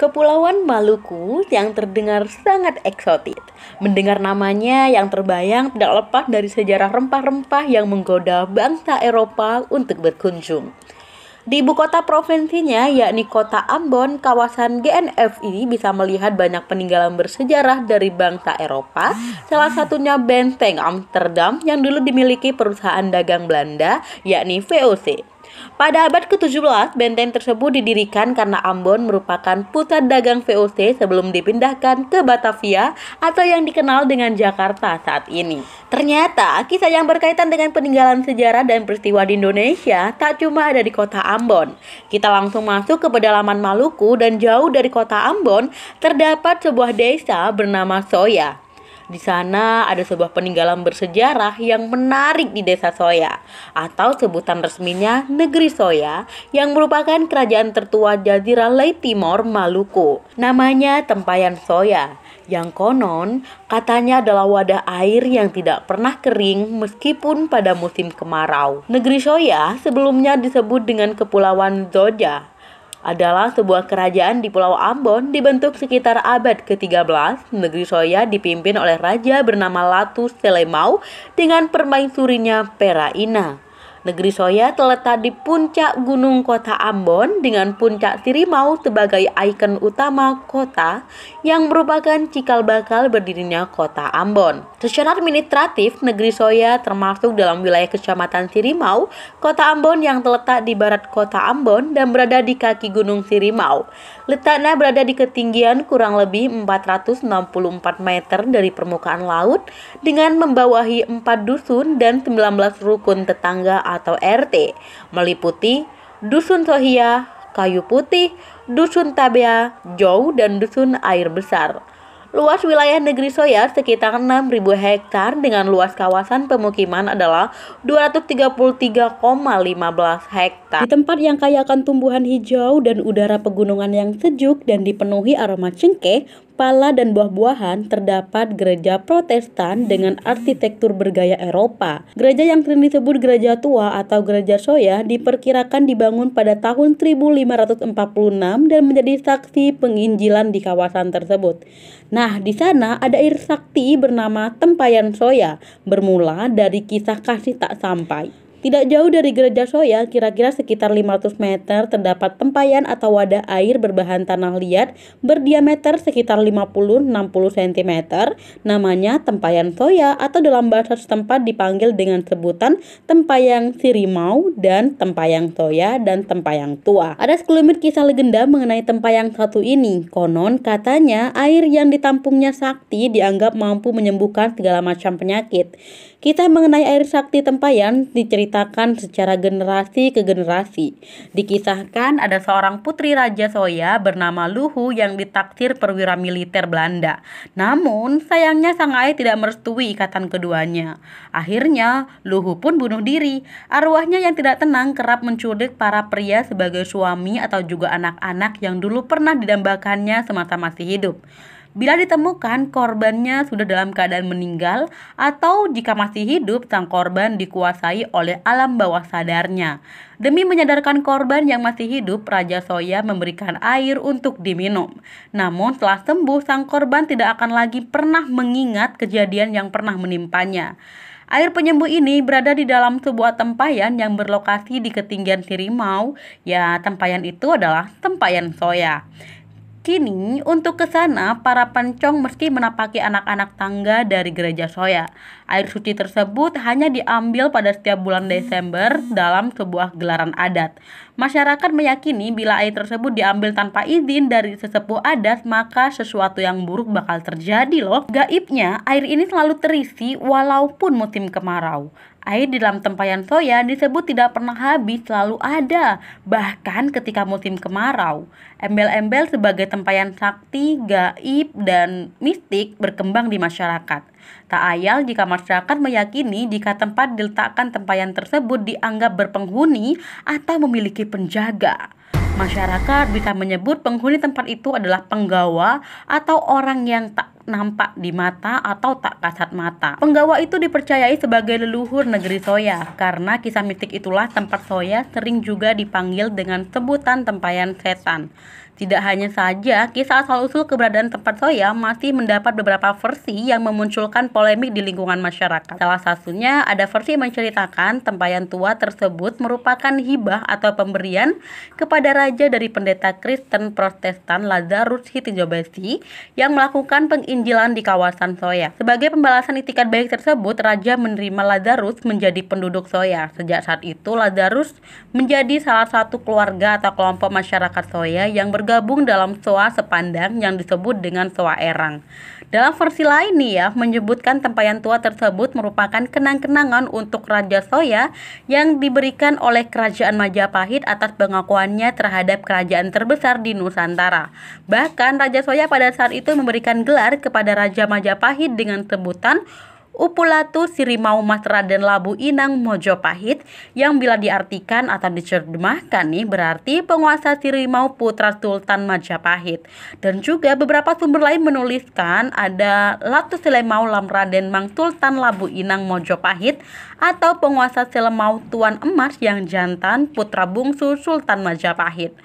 Kepulauan Maluku yang terdengar sangat eksotis. Mendengar namanya yang terbayang tidak lepas dari sejarah rempah-rempah yang menggoda bangsa Eropa untuk berkunjung. Di ibu kota provinsinya, yakni kota Ambon, kawasan GNFI bisa melihat banyak peninggalan bersejarah dari bangsa Eropa, salah satunya Benteng Amsterdam yang dulu dimiliki perusahaan dagang Belanda, yakni VOC. Pada abad ke-17, benteng tersebut didirikan karena Ambon merupakan pusat dagang VOC sebelum dipindahkan ke Batavia atau yang dikenal dengan Jakarta saat ini. Ternyata, kisah yang berkaitan dengan peninggalan sejarah dan peristiwa di Indonesia tak cuma ada di kota Ambon. Kita langsung masuk ke pedalaman Maluku dan jauh dari kota Ambon terdapat sebuah desa bernama Soya. Di sana ada sebuah peninggalan bersejarah yang menarik di Desa Soya, atau sebutan resminya Negeri Soya, yang merupakan kerajaan tertua Jazirah Timor Maluku. Namanya Tempayan Soya, yang konon katanya adalah wadah air yang tidak pernah kering meskipun pada musim kemarau. Negeri Soya sebelumnya disebut dengan Kepulauan Zoja, adalah sebuah kerajaan di Pulau Ambon dibentuk sekitar abad ke-13. Negeri Soya dipimpin oleh raja bernama Latu Selemau dengan permaisurinya Peraina. Negeri Soya terletak di puncak gunung kota Ambon dengan puncak Sirimau sebagai ikon utama kota yang merupakan cikal bakal berdirinya kota Ambon. Secara administratif, Negeri Soya termasuk dalam wilayah Kecamatan Sirimau, kota Ambon yang terletak di barat kota Ambon dan berada di kaki gunung Sirimau. Letaknya berada di ketinggian kurang lebih 464 meter dari permukaan laut dengan membawahi 4 dusun dan 19 rukun tetangga atau RT, meliputi Dusun Sohia, Kayu Putih, Dusun Tabea, Jou, dan Dusun Air Besar. Luas wilayah Negeri Soya sekitar 6.000 hektar dengan luas kawasan pemukiman adalah 233,15 hektar. Di tempat yang kaya akan tumbuhan hijau dan udara pegunungan yang sejuk dan dipenuhi aroma cengkeh, pala dan buah-buahan, terdapat gereja Protestan dengan arsitektur bergaya Eropa. Gereja yang sering disebut Gereja Tua atau Gereja Soya diperkirakan dibangun pada tahun 1546 dan menjadi saksi penginjilan di kawasan tersebut. Nah, di sana ada air sakti bernama Tempayan Soya, bermula dari kisah kasih tak sampai. Tidak jauh dari Gereja Soya, kira-kira sekitar 500 meter, terdapat tempayan atau wadah air berbahan tanah liat berdiameter sekitar 50-60 cm. Namanya Tempayan Soya atau dalam bahasa setempat dipanggil dengan sebutan Tempayang Sirimau dan Tempayang Soya dan Tempayang Tua. Ada sekelumit kisah legenda mengenai Tempayang satu ini. Konon katanya air yang ditampungnya sakti dianggap mampu menyembuhkan segala macam penyakit. Kisah mengenai air sakti Tempayan diceritakan secara generasi ke generasi. Dikisahkan ada seorang putri Raja Soya bernama Luhu yang ditaksir perwira militer Belanda. Namun sayangnya sang ayah tidak merestui ikatan keduanya. Akhirnya Luhu pun bunuh diri. Arwahnya yang tidak tenang kerap menculik para pria sebagai suami atau juga anak-anak yang dulu pernah didambakannya semasa masih hidup. Bila ditemukan, korbannya sudah dalam keadaan meninggal, atau jika masih hidup, sang korban dikuasai oleh alam bawah sadarnya. Demi menyadarkan korban yang masih hidup, Raja Soya memberikan air untuk diminum. Namun setelah sembuh, sang korban tidak akan lagi pernah mengingat kejadian yang pernah menimpanya. Air penyembuh ini berada di dalam sebuah tempayan yang berlokasi di ketinggian Sirimau. Ya, tempayan itu adalah Tempayan Soya. Kini, untuk ke sana, para pencong mesti menapaki anak-anak tangga dari Gereja Soya. Air suci tersebut hanya diambil pada setiap bulan Desember dalam sebuah gelaran adat. Masyarakat meyakini bila air tersebut diambil tanpa izin dari sesepuh adat, maka sesuatu yang buruk bakal terjadi loh. Gaibnya, air ini selalu terisi walaupun musim kemarau. Air di dalam Tempayan Soya disebut tidak pernah habis, selalu ada, bahkan ketika musim kemarau. Embel-embel sebagai tempayan sakti, gaib, dan mistik berkembang di masyarakat. Tak ayal jika masyarakat meyakini jika tempat diletakkan tempayan tersebut dianggap berpenghuni atau memiliki penjaga. Masyarakat bisa menyebut penghuni tempat itu adalah penggawa atau orang yang tak nampak di mata atau tak kasat mata. Penggawa itu dipercayai sebagai leluhur negeri soya. Karena kisah mistik itulah tempat soya sering juga dipanggil dengan sebutan tempayan setan. Tidak hanya saja, kisah asal-usul keberadaan tempat soya masih mendapat beberapa versi yang memunculkan polemik di lingkungan masyarakat. Salah satunya ada versi menceritakan tempayan tua tersebut merupakan hibah atau pemberian kepada raja dari pendeta Kristen Protestan Lazarus Hitijobesi yang melakukan penginjilan di kawasan soya. Sebagai pembalasan itikat baik tersebut, raja menerima Lazarus menjadi penduduk soya. Sejak saat itu, Lazarus menjadi salah satu keluarga atau kelompok masyarakat soya yang bergabung dalam Soa Sepandang yang disebut dengan Soa Erang. Dalam versi lain nih ya, menyebutkan tempayan tua tersebut merupakan kenang-kenangan untuk Raja Soya yang diberikan oleh Kerajaan Majapahit atas pengakuannya terhadap kerajaan terbesar di Nusantara. Bahkan Raja Soya pada saat itu memberikan gelar kepada Raja Majapahit dengan sebutan Upulatu Sirimau Mas Raden Labu Inang Mojopahit, yang bila diartikan atau diterjemahkan nih berarti penguasa Sirimau putra Sultan Majapahit. Dan juga beberapa sumber lain menuliskan ada Latu Selemau Lam Raden Mang Sultan Labu Inang Mojopahit atau penguasa Selemau Tuan Emas yang jantan putra bungsu Sultan Majapahit.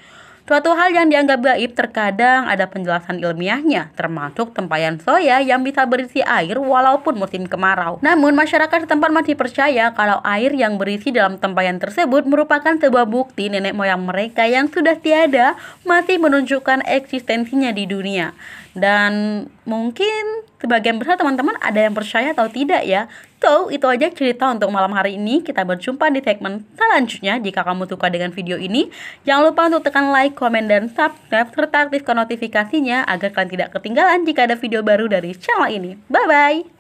Suatu hal yang dianggap gaib terkadang ada penjelasan ilmiahnya, termasuk tempayan soya yang bisa berisi air walaupun musim kemarau. Namun masyarakat setempat masih percaya kalau air yang berisi dalam tempayan tersebut merupakan sebuah bukti nenek moyang mereka yang sudah tiada masih menunjukkan eksistensinya di dunia. Dan mungkin sebagian besar teman-teman ada yang percaya atau tidak ya. So, itu aja cerita untuk malam hari ini. Kita berjumpa di segmen selanjutnya. Jika kamu suka dengan video ini, jangan lupa untuk tekan like, komen, dan subscribe, serta aktifkan notifikasinya agar kalian tidak ketinggalan jika ada video baru dari channel ini. Bye-bye!